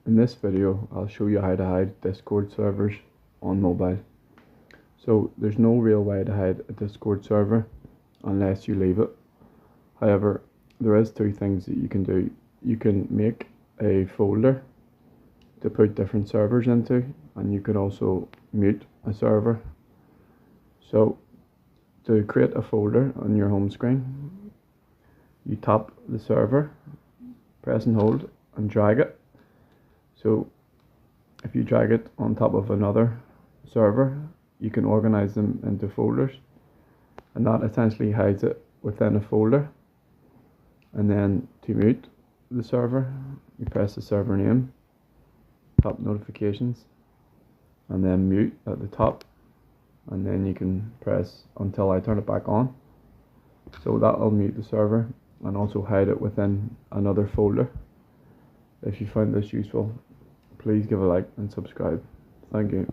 In this video, I'll show you how to hide Discord servers on mobile. So there's no real way to hide a Discord server unless you leave it. However, there is two things that you can do. You can make a folder to put different servers into, and you can also mute a server. So to create a folder on your home screen, you tap the server, press and hold and drag it. So if you drag it on top of another server, you can organize them into folders, and that essentially hides it within a folder. And then to mute the server, you press the server name, tap notifications, and then mute at the top, and then you can press until I turn it back on. So that'll mute the server and also hide it within another folder. If you find this useful, please give a like and subscribe. Thank you.